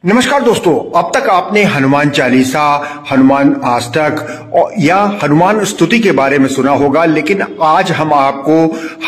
नमस्कार दोस्तों, अब तक आपने हनुमान चालीसा, हनुमान अष्टक या हनुमान स्तुति के बारे में सुना होगा, लेकिन आज हम आपको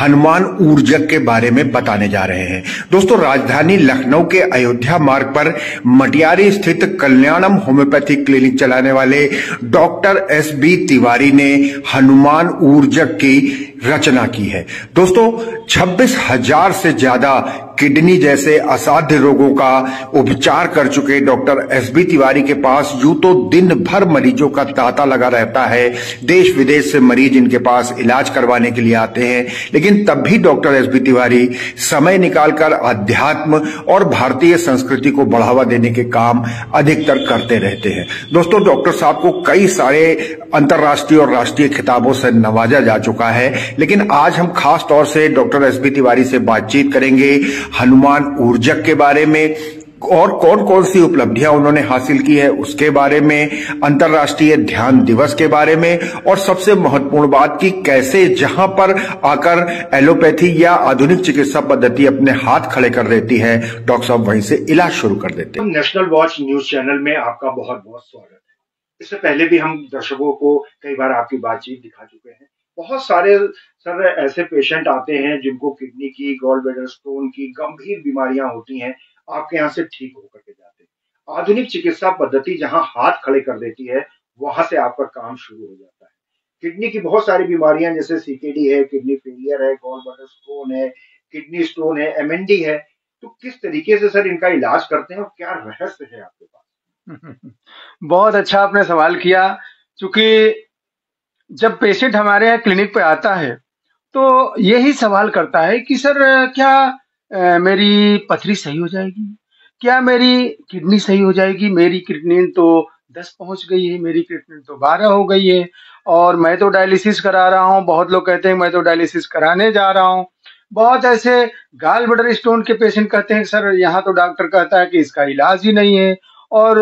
हनुमान ऊर्जक के बारे में बताने जा रहे हैं। दोस्तों, राजधानी लखनऊ के अयोध्या मार्ग पर मटियारी स्थित कल्याणम होम्योपैथिक क्लिनिक चलाने वाले डॉक्टर एस.बी. तिवारी ने हनुमान ऊर्जक की रचना की है। दोस्तों, 26,000 से ज्यादा किडनी जैसे असाध्य रोगों का उपचार कर चुके डॉक्टर एस.बी. तिवारी के पास यूं तो दिन भर मरीजों का तांता लगा रहता है। देश विदेश से मरीज इनके पास इलाज करवाने के लिए आते हैं, लेकिन तब भी डॉक्टर एस.बी. तिवारी समय निकालकर अध्यात्म और भारतीय संस्कृति को बढ़ावा देने के काम अधिकतर करते रहते हैं। दोस्तों, डॉक्टर साहब को कई सारे अंतर्राष्ट्रीय और राष्ट्रीय खिताबों से नवाजा जा चुका है, लेकिन आज हम खास तौर से डॉक्टर एस.बी. तिवारी से बातचीत करेंगे हनुमान ऊर्जक के बारे में और कौन कौन सी उपलब्धियां उन्होंने हासिल की है उसके बारे में, अंतर्राष्ट्रीय ध्यान दिवस के बारे में, और सबसे महत्वपूर्ण बात की कैसे जहां पर आकर एलोपैथी या आधुनिक चिकित्सा पद्धति अपने हाथ खड़े कर देती है, डॉक्टर साहब वहीं से इलाज शुरू कर देते हैं। नेशनल वॉच न्यूज चैनल में आपका बहुत बहुत स्वागत है। इससे पहले भी हम दर्शकों को कई बार आपकी बातचीत दिखा चुके हैं। बहुत सारे ऐसे पेशेंट आते हैं जिनको किडनी की, गॉल ब्लैडर स्टोन की गंभीर बीमारियां होती हैं, आपके यहाँ से ठीक होकर के जाते हैं। आधुनिक चिकित्सा पद्धति जहां हाथ खड़े कर देती है, वहां से आपका काम शुरू हो जाता है। किडनी की बहुत सारी बीमारियां जैसे सीकेडी है, किडनी फेलियर है, गॉल ब्लैडर स्टोन है, किडनी स्टोन है, एमएनडी है, तो किस तरीके से सर इनका इलाज करते हैं और क्या रहस्य है आपके पास? बहुत अच्छा आपने सवाल किया। चूंकि जब पेशेंट हमारे यहाँ क्लिनिक पे आता है तो यही सवाल करता है कि सर क्या मेरी पथरी सही हो जाएगी, क्या मेरी किडनी सही हो जाएगी। मेरी क्रिएटिनिन तो 10 पहुंच गई है, मेरी क्रिएटिनिन तो 12 हो गई है और मैं तो डायलिसिस करा रहा हूँ। बहुत लोग कहते हैं मैं तो डायलिसिस कराने जा रहा हूँ। बहुत ऐसे गॉल ब्लैडर स्टोन के पेशेंट कहते हैं सर यहाँ तो डॉक्टर कहता है कि इसका इलाज ही नहीं है। और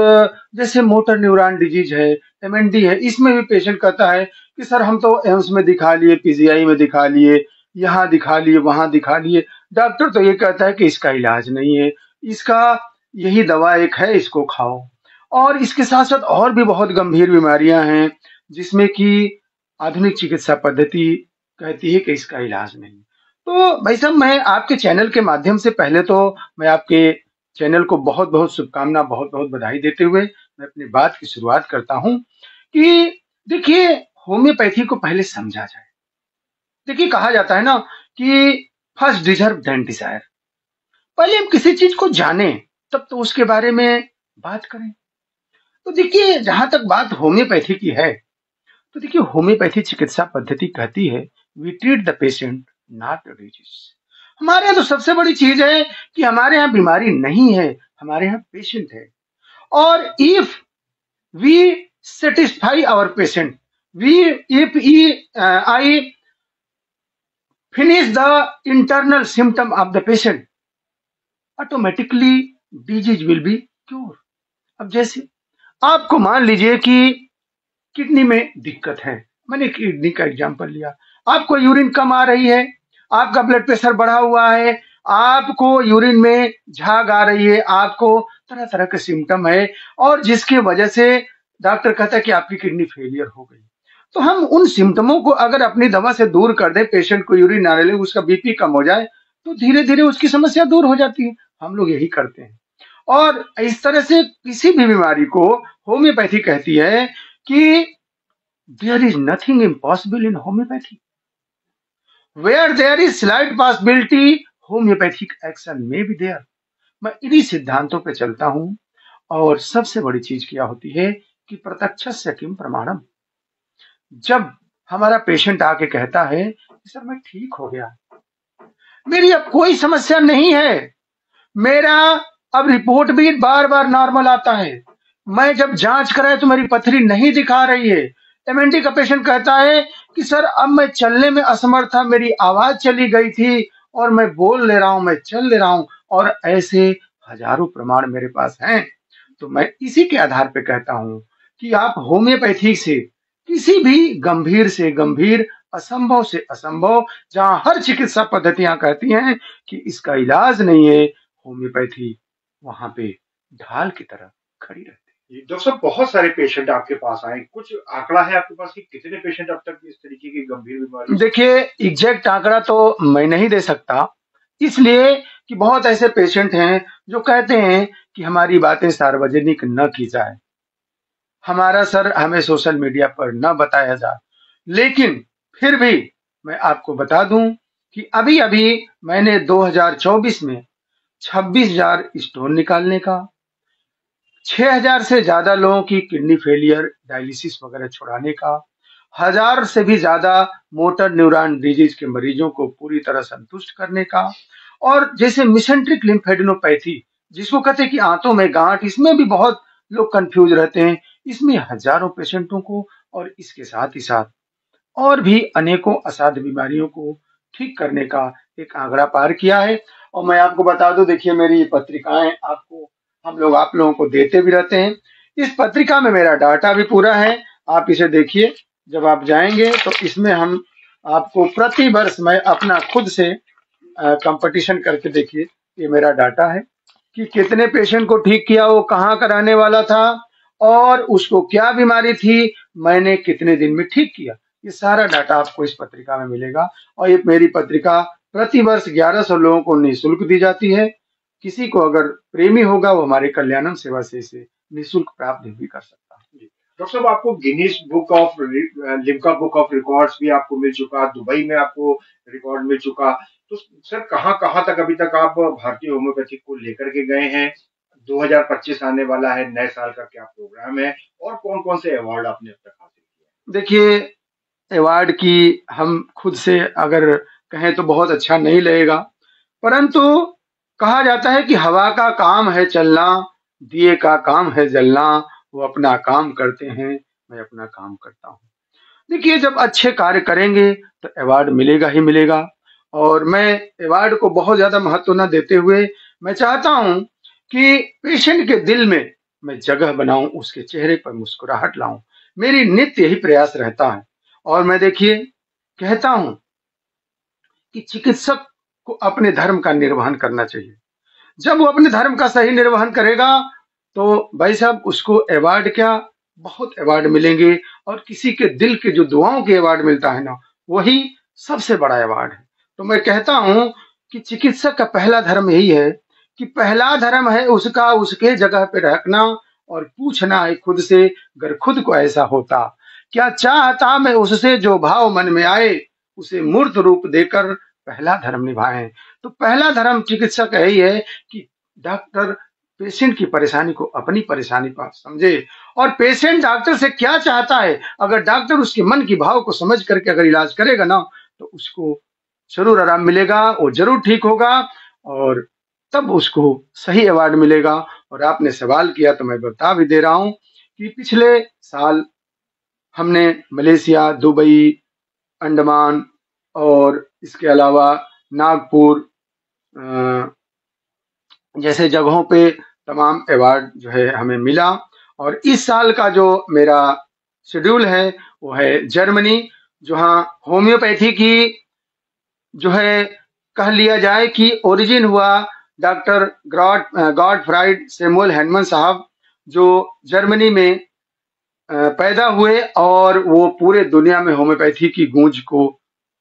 जैसे मोटर न्यूरॉन डिजीज है, एमएनडी है, इसमें भी पेशेंट कहता है कि सर हम तो एम्स में दिखा लिए, पीजीआई में दिखा लिए, यहाँ दिखा लिए, वहां दिखा लिए, डॉक्टर तो ये कहता है कि इसका इलाज नहीं है, इसका यही दवा एक है, इसको खाओ। और इसके साथ साथ और भी बहुत गंभीर बीमारियां हैं जिसमें कि आधुनिक चिकित्सा पद्धति कहती है कि इसका इलाज नहीं। तो भाई साहब, मैं आपके चैनल के माध्यम से पहले तो मैं आपके चैनल को बहुत बहुत शुभकामना, बहुत बहुत बधाई देते हुए मैं अपनी बात की शुरुआत करता हूं कि देखिए, होम्योपैथी को पहले समझा जाए। देखिए, कहा जाता है ना कि फर्स्ट डिजर्व देन डिजायर। पहले हम किसी चीज को जाने तब तो उसके बारे में बात करें। तो देखिए, जहां तक बात होम्योपैथी की है तो देखिए, होम्योपैथी चिकित्सा पद्धति कहती है we treat the patient not disease. हमारे यहाँ तो सबसे बड़ी चीज है कि हमारे यहाँ बीमारी नहीं है, हमारे यहाँ पेशेंट है। और if we satisfy our patient, if I finish the internal symptom of the patient, automatically disease will be cured। अब जैसे आपको मान लीजिए कि किडनी में दिक्कत है, मैंने किडनी का एग्जांपल लिया, आपको यूरिन कम आ रही है, आपका ब्लड प्रेशर बढ़ा हुआ है, आपको यूरिन में झाग आ रही है, आपको तरह तरह के सिम्टम है और जिसकी वजह से डॉक्टर कहता है कि आपकी किडनी फेलियर हो गई। तो हम उन सिम्टमों को अगर अपनी दवा से दूर कर दें, पेशेंट को यूरिन आने लगे, उसका बीपी कम हो जाए, तो धीरे धीरे उसकी समस्या दूर हो जाती है। हम लोग यही करते हैं और इस तरह से किसी भी बीमारी को होम्योपैथी कहती है कि there is nothing impossible in homeopathy, where there is slight possibility homeopathic action में बी देयर। मैं इन्हीं सिद्धांतों पे चलता हूं और सबसे बड़ी चीज क्या होती है कि प्रत्यक्षस्य किम प्रमाणम। जब हमारा पेशेंट आके कहता है कि सर मैं ठीक हो गया, मेरी अब कोई समस्या नहीं है, मेरा अब रिपोर्ट भी बार बार नॉर्मल आता है, मैं जब जांच कराए तो मेरी पथरी नहीं दिखा रही है। एमएनडी का पेशेंट कहता है कि सर अब मैं चलने में असमर्थ था, मेरी आवाज चली गई थी और मैं बोल ले रहा हूं, मैं चल ले रहा हूं, और ऐसे हजारों प्रमाण मेरे पास हैं। तो मैं इसी के आधार पर कहता हूं कि आप होम्योपैथी से किसी भी गंभीर से गंभीर, असंभव से असंभव, जहां हर चिकित्सा पद्धतियां कहती हैं कि इसका इलाज नहीं है, होम्योपैथी वहां पे ढाल की तरह खड़ी रहती है। डॉक्टर साहब, बहुत सारे पेशेंट आपके पास आए, कुछ आंकड़ा है आपके पास कि कितने पेशेंट अब तक इस तरीके की गंभीर बीमारी? देखिए, एग्जैक्ट आंकड़ा तो मैं नहीं दे सकता, इसलिए कि बहुत ऐसे पेशेंट हैं जो कहते हैं कि हमारी बातें सार्वजनिक न की जाए, हमारा सर हमें सोशल मीडिया पर न बताया जाए। लेकिन फिर भी मैं आपको बता दूं कि अभी अभी मैंने 2024 में 26,000 स्टोन निकालने का, 6,000 से ज्यादा लोगों की किडनी फेलियर डायलिसिस वगैरह छुड़ाने का, 1,000 से भी ज्यादा मोटर न्यूरॉन डिजीज के मरीजों को पूरी तरह संतुष्ट करने का, और जैसे मिसेंट्रिक लिम्फेडिनोपैथी जिसको कहते हैं कि आंतों में गांठ, इसमें भी बहुत लोग कंफ्यूज रहते हैं, इसमें हजारों पेशेंटों को, और इसके साथ ही साथ और भी अनेकों असाध्य बीमारियों को ठीक करने का एक आंकड़ा पार किया है। और मैं आपको बता दूं, देखिए मेरी पत्रिकाएं आपको हम लोग आप लोगों को देते भी रहते हैं। इस पत्रिका में मेरा डाटा भी पूरा है, आप इसे देखिए। जब आप जाएंगे तो इसमें हम आपको प्रति वर्ष मैं अपना खुद से कंपटीशन करके, देखिए ये मेरा डाटा है कि कितने पेशेंट को ठीक किया, वो कहाँ कराने वाला था और उसको क्या बीमारी थी, मैंने कितने दिन में ठीक किया। ये सारा डाटा आपको इस पत्रिका में मिलेगा। और ये मेरी पत्रिका प्रति वर्ष 1100 लोगों को निःशुल्क दी जाती है। किसी को अगर प्रेमी होगा वो हमारे कल्याणम सेवा से इसे निःशुल्क प्राप्त भी कर सकता है। डॉक्टर साहब, आपको Guinness book of Limca book of records भी आपको मिल चुका, दुबई में आपको रिकॉर्ड मिल चुका। तो सर, कहाँ कहाँ तक अभी तक आप भारतीय होम्योपैथी को लेकर के गए हैं? 2025 आने वाला है, नए साल का क्या प्रोग्राम है, और कौन कौन से अवार्ड आपने अब तक हासिल किए? देखिए, अवार्ड की हम खुद से अगर कहें तो बहुत अच्छा नहीं लगेगा, परंतु कहा जाता है कि हवा का काम है चलना, दिए का काम है जलना, वो अपना काम करते हैं, मैं अपना काम करता हूँ। देखिए, जब अच्छे कार्य करेंगे तो अवार्ड मिलेगा ही मिलेगा। और मैं अवार्ड को बहुत ज्यादा महत्व न देते हुए मैं चाहता हूँ कि पेशेंट के दिल में मैं जगह बनाऊं, उसके चेहरे पर मुस्कुराहट लाऊं। मेरी नित्य यही प्रयास रहता है। और मैं देखिए कहता हूं कि चिकित्सक को अपने धर्म का निर्वहन करना चाहिए। जब वो अपने धर्म का सही निर्वहन करेगा तो भाई साहब उसको अवार्ड क्या, बहुत अवार्ड मिलेंगे। और किसी के दिल के जो दुआओं के अवार्ड मिलता है ना, वही सबसे बड़ा अवार्ड है। तो मैं कहता हूं कि चिकित्सक का पहला धर्म यही है कि पहला धर्म है उसका उसके जगह पे रखना और पूछना है खुद से, अगर खुद को ऐसा होता क्या चाहता मैं उससे, जो भाव मन में आए उसे मूर्त रूप देकर पहला धर्म निभाएं। तो पहला धर्म चिकित्सक का यही है कि डॉक्टर पेशेंट की परेशानी को अपनी परेशानी पर समझे, और पेशेंट डॉक्टर से क्या चाहता है, अगर डॉक्टर उसके मन की भाव को समझ करके अगर इलाज करेगा ना, तो उसको जरूर आराम मिलेगा, वो जरूर ठीक होगा, और तब उसको सही अवार्ड मिलेगा। और आपने सवाल किया तो मैं बता भी दे रहा हूं कि पिछले साल हमने मलेशिया, दुबई, अंडमान और इसके अलावा नागपुर जैसे जगहों पे तमाम अवार्ड जो है हमें मिला। और इस साल का जो मेरा शेड्यूल है वो है जर्मनी, जहाँ होम्योपैथी की जो है कह लिया जाए कि ओरिजिन हुआ डॉक्टर गॉडफ्राइड सैमुअल हैनमन साहब, जो जर्मनी में पैदा हुए और वो पूरे दुनिया में होम्योपैथी की गूंज को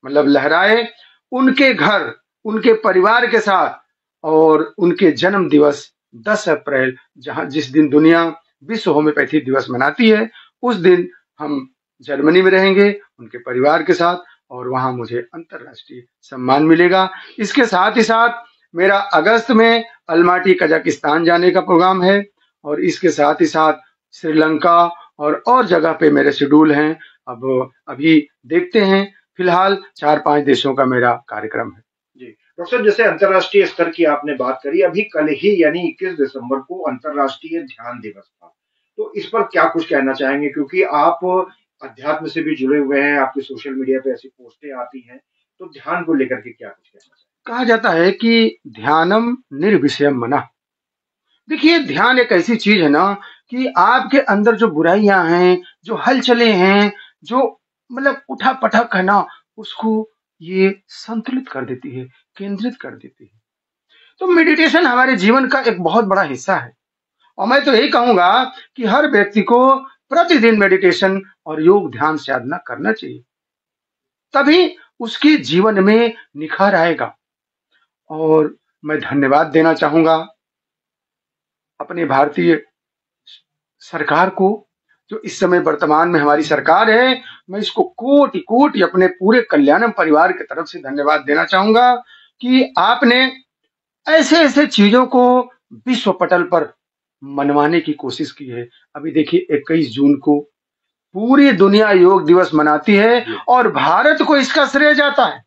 मतलब लहराए। उनके घर, उनके परिवार के साथ, और उनके जन्म दिवस 10 अप्रैल, जिस दिन दुनिया विश्व होम्योपैथी दिवस मनाती है, उस दिन हम जर्मनी में रहेंगे उनके परिवार के साथ, और वहां मुझे अंतर्राष्ट्रीय सम्मान मिलेगा। इसके साथ ही साथ मेरा अगस्त में अलमाटी कजाकिस्तान जाने का प्रोग्राम है, और इसके साथ ही साथ श्रीलंका और जगह पे मेरे शेड्यूल हैं। अब अभी देखते हैं, फिलहाल 4-5 देशों का मेरा कार्यक्रम है। जी डॉक्टर साहब, जैसे अंतर्राष्ट्रीय स्तर की आपने बात करी, अभी कल ही यानी 21 दिसंबर को अंतर्राष्ट्रीय ध्यान दिवस था, तो इस पर क्या कुछ कहना चाहेंगे? क्योंकि आप अध्यात्म से भी जुड़े हुए हैं, आपकी सोशल मीडिया पे ऐसी पोस्टें आती हैं, तो ध्यान को लेकर के क्या कुछ कहना चाहेंगे? कहा जाता है कि ध्यानम निर्विषयम मनः। देखिए, ध्यान एक ऐसी चीज है ना कि आपके अंदर जो बुराइयां हैं, जो हलचलें हैं, जो मतलब उठा पटक है ना, उसको ये संतुलित कर देती है, केंद्रित कर देती है। तो मेडिटेशन हमारे जीवन का एक बहुत बड़ा हिस्सा है। और मैं तो यही कहूंगा कि हर व्यक्ति को प्रतिदिन मेडिटेशन और योग ध्यान साधना करना चाहिए, तभी उसके जीवन में निखार आएगा। और मैं धन्यवाद देना चाहूंगा अपने भारतीय सरकार को, जो इस समय वर्तमान में हमारी सरकार है। मैं इसको कोटि कोटि अपने पूरे कल्याणम परिवार की तरफ से धन्यवाद देना चाहूंगा कि आपने ऐसे ऐसे चीजों को विश्व पटल पर मनवाने की कोशिश की है। अभी देखिए 21 जून को पूरी दुनिया योग दिवस मनाती है और भारत को इसका श्रेय जाता है।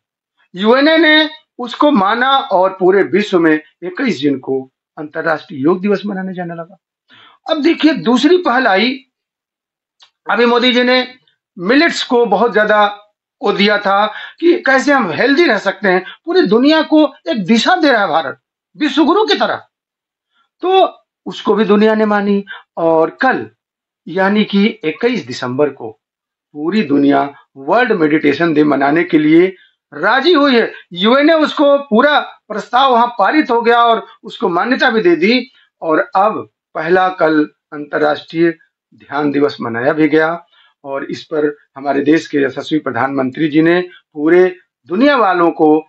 यूएनए ने उसको माना और पूरे विश्व में 21 जून को अंतर्राष्ट्रीय योग दिवस मनाने जाने लगा। अब देखिए दूसरी पहल आई, अभी मोदी जी ने मिलेट्स को बहुत ज्यादा वो दिया था कि कैसे हम हेल्दी रह सकते हैं। पूरी दुनिया को एक दिशा दे रहा है भारत, विश्व गुरु की तरह। तो उसको भी दुनिया ने मानी और कल यानी कि 21 दिसंबर को पूरी दुनिया वर्ल्ड मेडिटेशन डे मनाने के लिए राजी हुई है। यूएनए उसको पूरा प्रस्ताव वहां पारित हो गया और उसको मान्यता भी दे दी और अब पहला कल अंतर्राष्ट्रीय ध्यान दिवस मनाया भी गया। और इस पर हमारे देश के यशस्वी प्रधानमंत्री जी ने पूरे दुनिया वालों को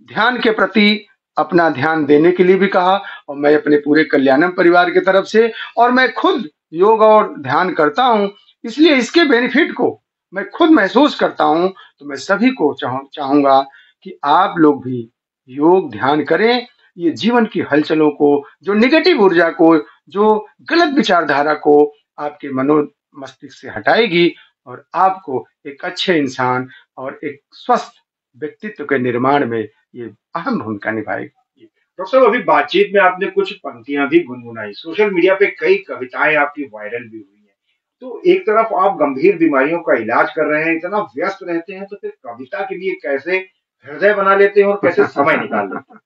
ध्यान के प्रति अपना ध्यान देने के लिए भी कहा। और मैं अपने पूरे कल्याणम परिवार की तरफ से, और मैं खुद योग और ध्यान करता हूं, इसलिए इसके बेनिफिट को मैं खुद महसूस करता हूं। तो मैं सभी को चाहूंगा कि आप लोग भी योग ध्यान करें। ये जीवन की हलचलों को, जो नेगेटिव ऊर्जा को, जो गलत विचारधारा को आपके मनो मस्तिष्क से हटाएगी और आपको एक अच्छे इंसान और एक स्वस्थ व्यक्तित्व के निर्माण में ये अहम भूमिका निभाएगी। डॉक्टर साहब, अभी बातचीत में आपने कुछ पंक्तियां भी गुनगुनाई, सोशल मीडिया पे कई कविताएं आपकी वायरल भी हुई हैं। तो एक तरफ आप गंभीर बीमारियों का इलाज कर रहे हैं, इतना व्यस्त रहते हैं, तो फिर कविता के लिए कैसे हृदय बना लेते हैं और कैसे समय निकाल लेते हैं?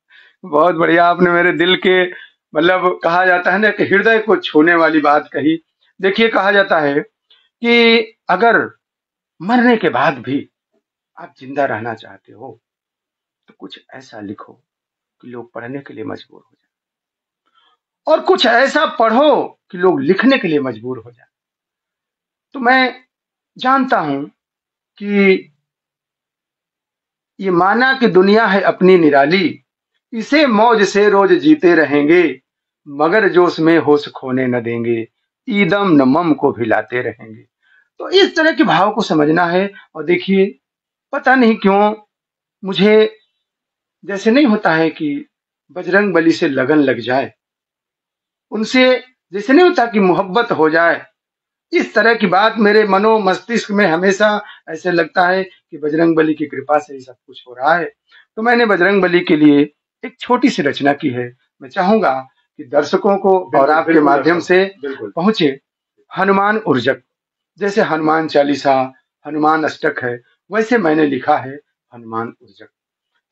बहुत बढ़िया, आपने मेरे दिल के मतलब कहा जाता है ना कि हृदय को छूने वाली बात कही। देखिए कहा जाता है कि अगर मरने के बाद भी आप जिंदा रहना चाहते हो तो कुछ ऐसा लिखो कि लोग पढ़ने के लिए मजबूर हो जाए, और कुछ ऐसा पढ़ो कि लोग लिखने के लिए मजबूर हो जाए। तो मैं जानता हूं कि ये माना कि दुनिया है अपनी निराली, इसे मौज से रोज जीते रहेंगे, मगर जोश में होश खोने न देंगे, ईदम न मम को भिलाते रहेंगे। तो इस तरह के भाव को समझना है। और देखिए पता नहीं क्यों मुझे जैसे नहीं होता है कि बजरंग बली से लगन लग जाए, उनसे जैसे नहीं होता कि मोहब्बत हो जाए, इस तरह की बात मेरे मनो मस्तिष्क में हमेशा ऐसे लगता है कि बजरंग बली की कृपा से ही सब कुछ हो रहा है। तो मैंने बजरंग बली के लिए एक छोटी सी रचना की है। मैं चाहूंगा कि दर्शकों को और आपके माध्यम से पहुंचे। हनुमान ऊर्जक, जैसे हनुमान चालीसा, हनुमान अष्टक है, वैसे मैंने लिखा है हनुमान ऊर्जक।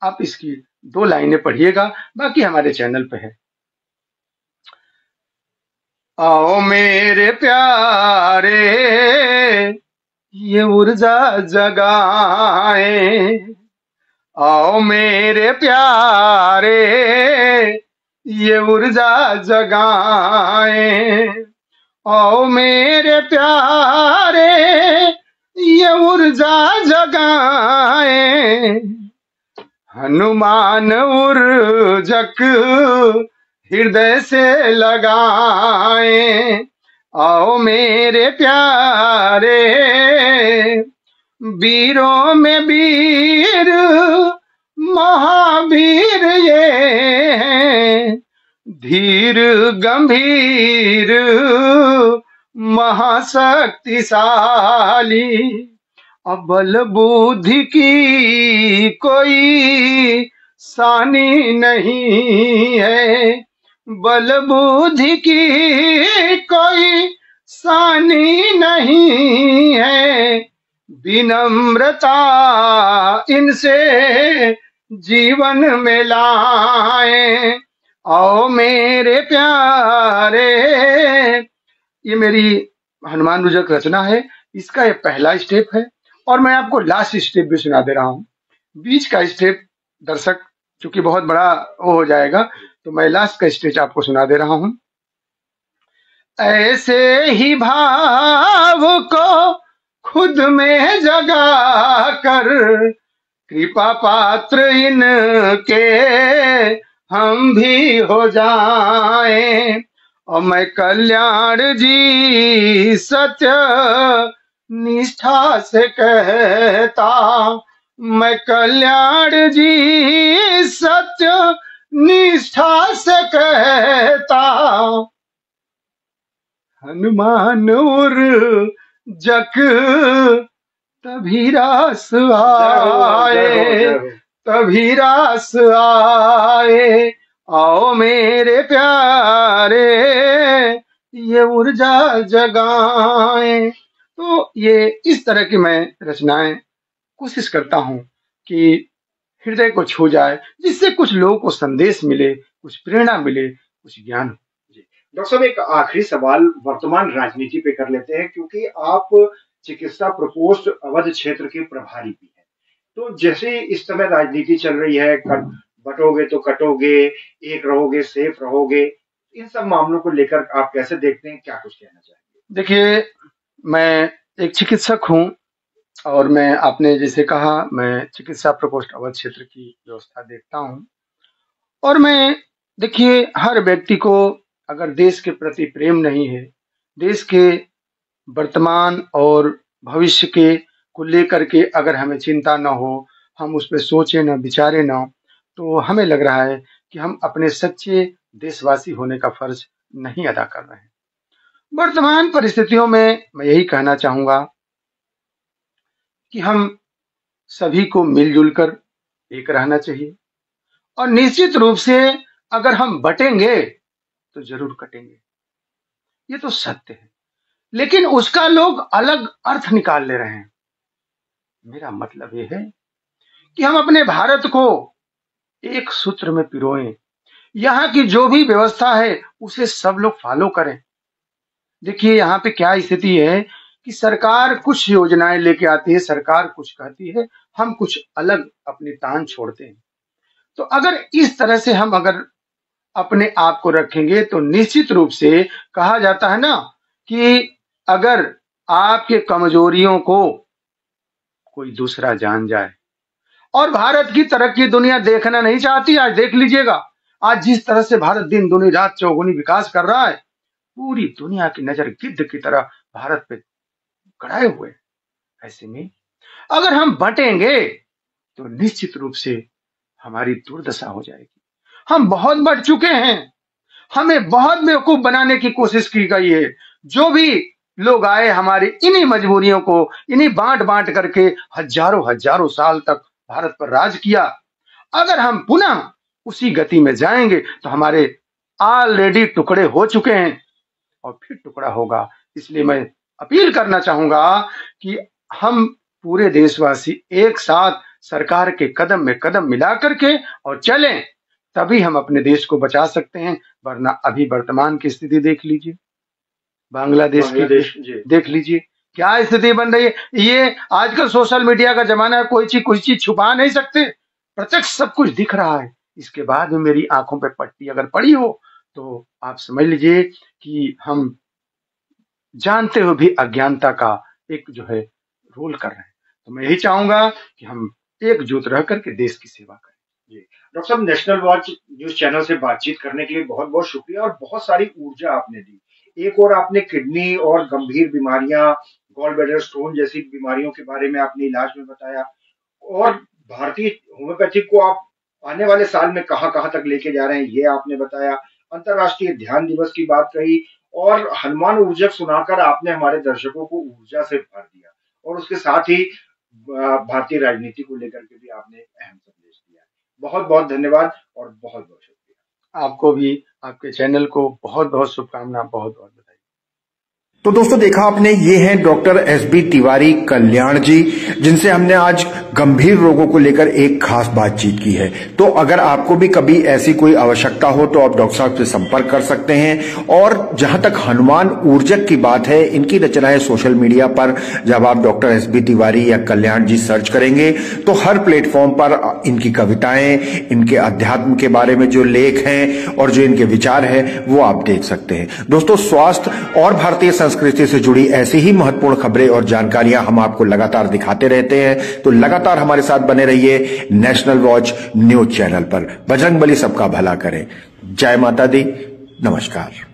आप इसकी 2 लाइनें पढ़िएगा, बाकी हमारे चैनल पे है। आओ मेरे प्यारे ये ऊर्जा जगाए, आओ मेरे प्यारे ये ऊर्जा जगाए, आओ मेरे प्यारे ये ऊर्जा जगाए, हनुमान ऊर्जक हृदय से लगाए, आओ मेरे प्यारे वीरों में वीर महावीर ये हैं, धीर गंभीर महाशक्तिशाली, अबल बुद्धि की कोई सानी नहीं है, बल बुद्धि की कोई सानी नहीं है, विनम्रता इनसे जीवन में लाए, आओ मेरे प्यारे। ये मेरी हनुमान ऊर्जक रचना है, इसका ये पहला स्टेप है और मैं आपको लास्ट स्टेप भी सुना दे रहा हूँ। बीच का स्टेप दर्शक चूंकि बहुत बड़ा वो हो जाएगा, तो मैं लास्ट का स्टेज आपको सुना दे रहा हूँ। ऐसे ही भाव को खुद में जगा कर कृपा पात्र इनके हम भी हो जाएं। और मैं कल्याण जी सत्य निष्ठा से कहता, मैं कल्याण जी सत्य निष्ठा से कहता, हनुमान उर जक तभी रास आए, तभी रास आए। आओ मेरे प्यारे ये ऊर्जा जगाएं। तो ये इस तरह की मैं रचनाएं कोशिश करता हूं कि हृदय को छू जाए, जिससे कुछ लोगों को संदेश मिले, कुछ प्रेरणा मिले, कुछ ज्ञान। डॉक्टर साहब, एक आखिरी सवाल वर्तमान राजनीति पे कर लेते हैं, क्योंकि आप चिकित्सा प्रकोष्ठ अवध क्षेत्र के प्रभारी भी हैं। तो जैसे इस समय राजनीति चल रही है, बटोगे तो कटोगे, एक रहोगे सेफ रहोगे, इन सब मामलों को लेकर आप कैसे देखते हैं, क्या कुछ कहना चाहेंगे? देखिए, मैं एक चिकित्सक हूं और मैं आपने जैसे कहा, मैं चिकित्सा प्रकोष्ठ अवध क्षेत्र की व्यवस्था देखता हूं। और मैं देखिए, हर व्यक्ति को अगर देश के प्रति प्रेम नहीं है, देश के वर्तमान और भविष्य के को लेकर के अगर हमें चिंता न हो, हम उस पर सोचे न, विचारे न, तो हमें लग रहा है कि हम अपने सच्चे देशवासी होने का फर्ज नहीं अदा कर रहे हैं। वर्तमान परिस्थितियों में मैं यही कहना चाहूंगा कि हम सभी को मिलजुल कर एक रहना चाहिए, और निश्चित रूप से अगर हम बटेंगे तो जरूर कटेंगे, ये तो सत्य है। लेकिन उसका लोग अलग अर्थ निकाल ले रहे हैं। मेरा मतलब ये है कि हम अपने भारत को एक सूत्र में पिरोएं, यहाँ की जो भी व्यवस्था है उसे सब लोग फॉलो करें। देखिए, यहाँ पे क्या स्थिति है कि सरकार कुछ योजनाएं लेके आती है, सरकार कुछ कहती है, हम कुछ अलग अपनी तान छोड़ते हैं। तो अगर इस तरह से हम अगर अपने आप को रखेंगे तो निश्चित रूप से कहा जाता है ना कि अगर आपके कमजोरियों को कोई दूसरा जान जाए, और भारत की तरक्की दुनिया देखना नहीं चाहती। आज देख लीजिएगा, आज जिस तरह से भारत दिन दुनी रात चौगुनी विकास कर रहा है, पूरी दुनिया की नजर गिद्ध की तरह भारत पे गड़ाए हुए। ऐसे में अगर हम बटेंगे तो निश्चित रूप से हमारी दुर्दशा हो जाएगी। हम बहुत बढ़ चुके हैं, हमें बहुत बेवकूफ बनाने की कोशिश की गई है। जो भी लोग आए, हमारी इन्हीं मजबूरियों को इन्हीं बांट बांट करके हजारों हजारों साल तक भारत पर राज किया। अगर हम पुनः उसी गति में जाएंगे तो हमारे ऑलरेडी टुकड़े हो चुके हैं और फिर टुकड़ा होगा। इसलिए मैं अपील करना चाहूंगा कि हम पूरे देशवासी एक साथ सरकार के कदम में कदम मिला करके और चलें, तभी हम अपने देश को बचा सकते हैं। वरना अभी वर्तमान की स्थिति देख लीजिए, बांग्लादेश की देख लीजिए, क्या स्थिति बन रही है। ये आजकल सोशल मीडिया का जमाना है, कोई चीज छुपा नहीं सकते, प्रत्यक्ष सब कुछ दिख रहा है। इसके बाद में मेरी आंखों पे पट्टी अगर पड़ी हो तो आप समझ लीजिए कि हम जानते हुए भी अज्ञानता का एक जो है रोल कर रहे हैं। तो मैं यही चाहूंगा कि हम एकजुट रह करके देश की सेवा करें। जी डॉक्टर साहब, नेशनल वॉच न्यूज चैनल से बातचीत करने के लिए बहुत बहुत शुक्रिया, और बहुत सारी ऊर्जा आपने दी। एक और आपने किडनी और गंभीर बीमारियां, गॉल ब्लैडर स्टोन जैसी बीमारियों के बारे में आपने इलाज में बताया, और भारतीय होम्योपैथिक को आप आने वाले साल में कहां कहां तक लेके जा रहे हैं ये आपने बताया। अंतर्राष्ट्रीय ध्यान दिवस की बात कही, और हनुमान ऊर्जक सुनाकर आपने हमारे दर्शकों को ऊर्जा से भर दिया, और उसके साथ ही भारतीय राजनीति को लेकर के भी आपने अहम संदेश दिया। बहुत बहुत धन्यवाद और बहुत बहुत शुक्रिया। आपको भी, आपके चैनल को बहुत बहुत शुभकामना, बहुत बहुत बधाई। तो दोस्तों देखा आपने, ये हैं डॉक्टर एसबी तिवारी कल्याण जी, जिनसे हमने आज गंभीर रोगों को लेकर एक खास बातचीत की है। तो अगर आपको भी कभी ऐसी कोई आवश्यकता हो तो आप डॉक्टर साहब से संपर्क कर सकते हैं। और जहां तक हनुमान ऊर्जक की बात है, इनकी रचनाएं सोशल मीडिया पर जब आप डॉक्टर एसबी तिवारी या कल्याण जी सर्च करेंगे तो हर प्लेटफॉर्म पर इनकी कविताएं, इनके अध्यात्म के बारे में जो लेख हैं और जो इनके विचार हैं वो आप देख सकते हैं। दोस्तों, स्वास्थ्य और भारतीय संस्कृति से जुड़ी ऐसी ही महत्वपूर्ण खबरें और जानकारियां हम आपको लगातार दिखाते रहते हैं। तो लगातार हमारे साथ बने रहिए नेशनल वॉच न्यूज चैनल पर। बजरंगबली सबका भला करे। जय माता दी, नमस्कार।